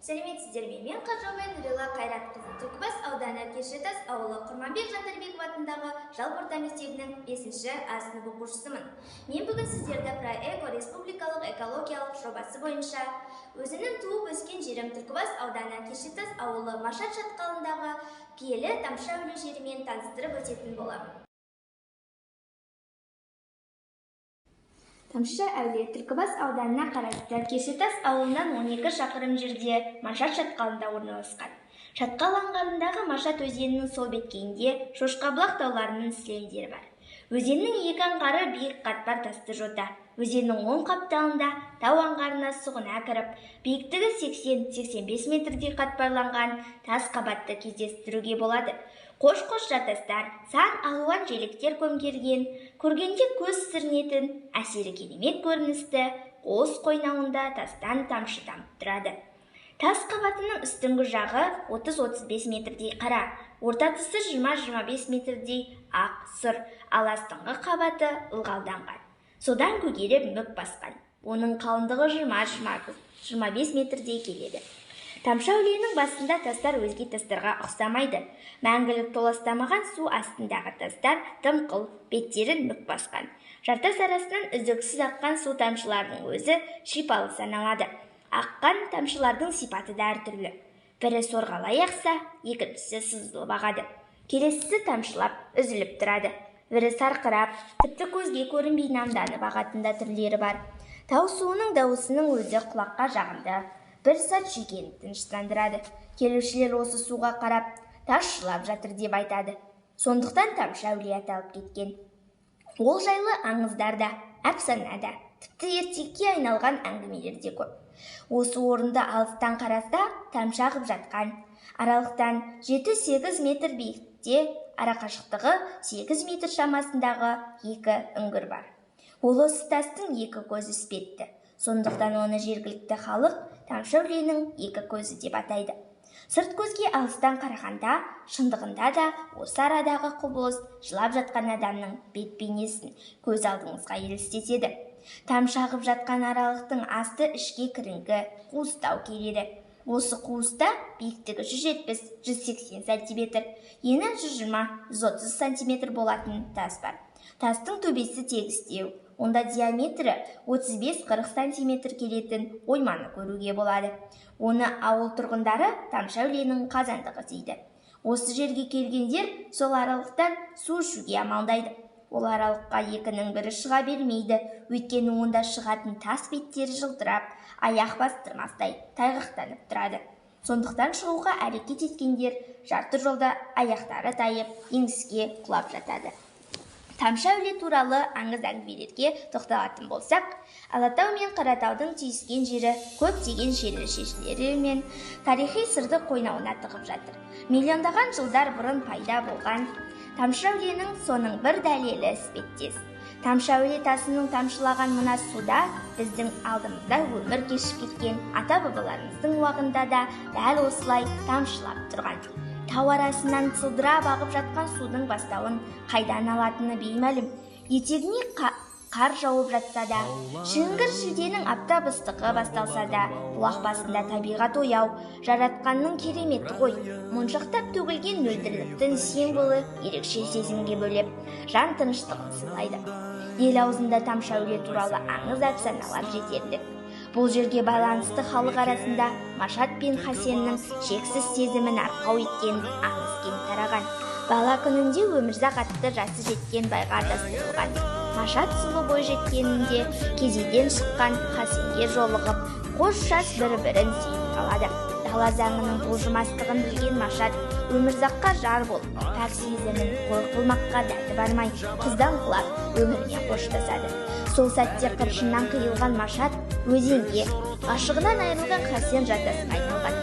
Сәлеметсіздер ме? Мен Қаржаумен Нұрила Қайратқызы. Түлкібас ауданы Кешітас ауылы Құрманбек Жандарбеков атындағы жалпы орта мектебінің 5-ші А сынып оқушысымын. Мен бүгін сіздерді Проэко республикалық экологиялық жобасы бойынша өзінің туып өскен жерім Түлкібас ауданы Кешітас ауылы Машат шатқалындағы киелі Тамшы әулие жерімен таныстырып өтетін боламын. Тамшы әулие Түлкібас ауданына қарасты Кешітас ауылынан 12 шақырым жерде Машат шатқалында орналасқан. Шатқал аңғарындағы Машат өзенінің сол беткейінде Шошқабұлақ тауларының сілемдері бар. Өзеннің екі аңғары биік қатпар тасты жота. Өзеннің оң қапталында тау аңғарына сұғына кіріп, биіктігі 80-85 метрдей қатпарланған тас қабатты кездестіруге болады. Қош-қош жатастар, сан алуан желіктер көмкерген, көргенде көз сүрінетін, әсері керемет көріністі қос қойнауында тастан тамшы тамып тұрады. Тас қабатының үстіңгі жағы 30-35 метрдей қара, орта тұсы 20-25 метрдей ақ сұр, ал астыңғы қабаты ылғалданған. Содан көгеріп мүк басқан. Оның қалыңдығы 20-25 метрдей келеді. Тамшы әулиенің басында тастар өзге тастарға ұқсамайды. Мәңгілік толастамаған су астындағы тастар тым-қыл, беттерін мүк басқан. Жартас арасынан үздіксіз аққан су тамшыларының өзі шипалы саналады. Аққан тамшылардың сипаты да әртүрлі. Бірі сорғалай ақса, екіншісі сызылып ағады. Келесісі тамшылап, үзіліп тұрады. Бірі сарқырап, тіпті көзге көрінбей намданып ағатында түрлері бар. Тау суының дауысының өзі құлаққа жағымды. Бір сәт жүйкені тыныштандырады. Келушілер осы суға қарап, тас жылап жатыр деп айтады. Сондықтан Тамшы әулие аталып кеткен. Ол жайлы аңыздарда, әпсанада, тіпті ертекке айналған әңгімелерде көп. Осы орынды алыстан қараса, тамшы ағып жатқан. Аралықтан 7-8 метр биіктікте, арақашықтығы 8 метр шамасындағы екі үңгір бар. Ол осы тастың екі көзі іспетті. Сондықтан оны жергілікті халық Тамшы әулиенің екі көзі деп атайды. Сырт көзге алыстан қарағанда, шындығында да осы арадағы құбылыс жылап жатқан адамның бет бейнесін көз алдыңызға елестетеді. Тамшы ағып жатқан аралықтың асты ішке кіріңкі қуыстау келеді. Осы қуыста биіктігі 170-180 сантиметр, ені 120-130 сантиметр болатын тас бар. Тастың төбесі тегістеу, онда диаметрі 35-40 сантиметр келетін ойманы көруге болады. Оны ауыл тұрғындары Тамшы әулиенің қазандығы дейді. Осы жерге келгендер сол аралықтан су ішуге амалдайды. Ол аралыққа екінің бірі шыға бермейді, өйткені онда шығатын тас беттері жылтырап, аяқ бастырмастай тайғақтанып тұрады. Сондықтан шығуға әрекет еткендер жарты жолда аяқтары тайып, еңіске құлап жатады. Тамшы әулие туралы аңыз әңгімелерге тоқталатын болсақ, Алатау мен Қаратаудың түйіскен жері көптеген шерлі шешілері мен тарихи сырды қойнауына тығып жатыр. Миллиондаған жылдар бұрын пайда болған Тамшы әулиенің соның бір дәлелі іспеттес. Тамшы әулие тасының тамшылаған мына суда біздің алдымызда өмір кешіп кеткен ата-бабаларымыздың уағында да дәл осылай тамшылап тұрған. Тау арасынан сылдырап ағып жатқан судың бастауын қайдан алатыны беймәлім. Етегіне қар жауып жатса да, шіңгір шілденің аптап ыстығы басталса да, бұлақ басында табиғат ояу, жаратқанның кереметі ғой. Моншақтап төгілген мөлдірліктің символы ерекше сезімге бөлеп, жан тыныштығын сыйлайды. Ел аузында Тамшы әулие туралы аңыз әпсаналар жетерлік. Бұл жерге байланысты халық арасында Машат пен Хасеннің шексіз сезімін арқау еткен аңыз кең тараған. Бала күнінде Өмірзақ атты жасы жеткен байға адастырылған. Машат сұлу бой жеткенінде кезейден шыққан Хасенге жолығып, қос жас бір-бірін сүйіп қалады. Дала заңының бұлжымастығын білген Машат Өмірзаққа жар болып, пәк сезімін қор қылмаққа дәті бармай, қыздан құлап өміріне қоштасады. Сол сәтте қыршыннан қиылған Машат өзенге, ғашығынан айырылған Хасен жартасқа айналған.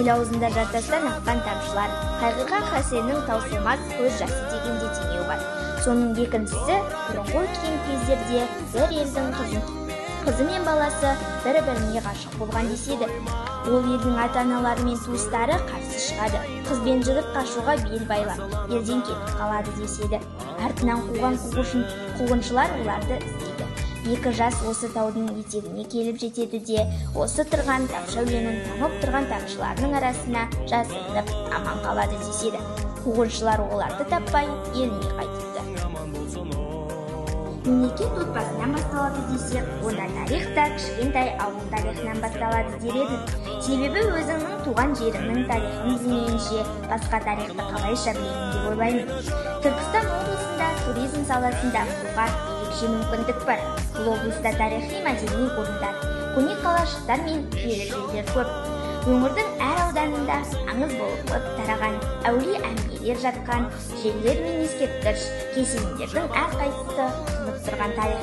Ел аузында жартастан аққан тамшылар, қайғырған Хасеннің таусылмас көз жасы дегенде теңеу бар. Соның екіншісі бұрынғы өткен кездерде бір елдің қызы мен баласы бір-біріне ғашық болған деседі. Ол елдің ата-аналары мен туыстары қарсы шығады. Қыз бен жігіт қашуға бел байлап, елден кетіп қалады деседі. Артынан қуған қуғыншылар оларды іздейді. Екі жас осы таудың етегіне келіп жетеді де, осы тұрған тапшы әуленің тамып тұрған тамшыларының арасына жасырынып аман қалады деседі. Қуғыншылар оларды таппай еліне қайтыпты. Мемлекет отбасынан басталады десек, онда тарих та кішкентай ауыл тарихынан басталады дер едім. Себебі өзіңнің туған жеріңнің тарихын білмейінше, басқа тарихты қалайша білемін деп ойлаймын. Түркістан облысында туризм саласында дамуға ерекше мүмкіндік бар. Бұл облыста тарихи мәдени орындар, көне қалашықтар мен киелі жерлер көп. Өңірдің әр ауданында аңыз болып тараған әулие әмбиелер жатқан жерлер мен ескерткіш кесенелердің әрқайсысы тұнып тұрған тарих.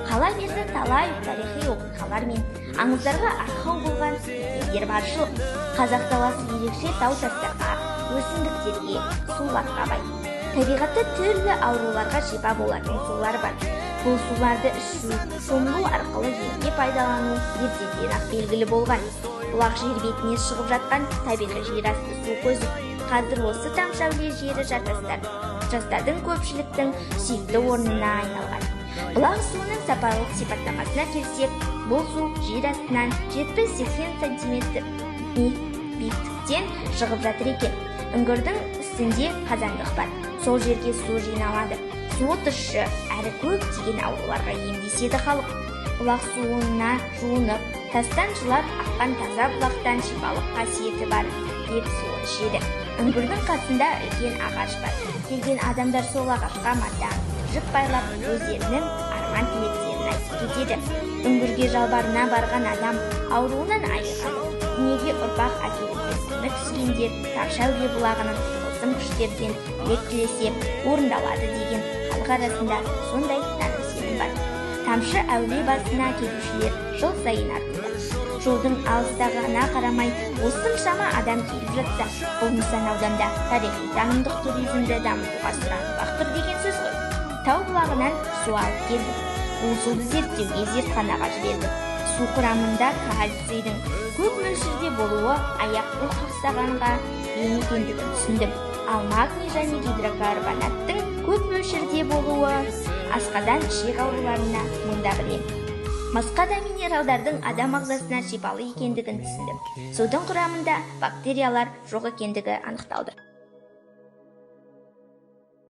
Қала берді талай тарихи оқиғалар мен аңыздарға арқау болған мекендер баршылық. Қазақ даласы ерекше тау-тастарға, өсімдіктерге, суларға бай. Табиғатта түрлі ауруларға шипа болатын сулар бар. Бұл суларды ішу, шомылу арқылы емге пайдалану ертеден-ақ белгілі болған. Бұлақ жер бетіне шығып жатқан табиғи жер асты су көзі. Қазір осы тамшы әулие жері жастардың көпшіліктің сүйікті орнына айналған. Бұлақ суының сапалық сипаттамасына келсек, бұл су жер астынан 70-80 см биіктіктен шығып жатыр екен. Үңгірдің үстінде қазандық бар. Сол жерге су жиналады. Суы тұщы әрі көптеген ауруларға емдеседі халық. Бұлақ суына жуынып, тастан жылап аққан таза бұлақтан шипалық қасиеті бар деп суын ішеді. Үңгірдің қасында үлкен ағаш бар. Келген адамдар сол ағашқа мата, жіп байлап өздерінің арман тілектерін айтып кетеді. Үңгірге жалбарына барған адам ауруынан айығады. Дүниеге ұрпақ әкелуге үміт түскендер тамшы әулие бұлағының тылсым күштерден тілек тілесе орындалады деген халық арасында сондай наным бар. Тамшы әулие басына келушілер жыл сайын артуда. Жолдың алыстағына қарамай, осыншама адам келіп жатса, бұл нысан ауданда тарихи танымдық туризмді дамытуға сұранып тұр деген сөз ғой. Тау бұлағынан су алып келдік. Бұл суды зерттеуге зертханаға жібердік. Су құрамында кальцийдің көп мөлшерде болуы аяқ-қол қақсағанға ең екендігін түсіндім. Ал магний және гидрокарбонаттың көп мөлшерде болуы асқазан ішек ауруларына мыңдаған ем. Басқа да минералдардың адам ағзасына шипалы екендігін түсіндім. Судың құрамында бактериялар жоқ екендігі анықталды.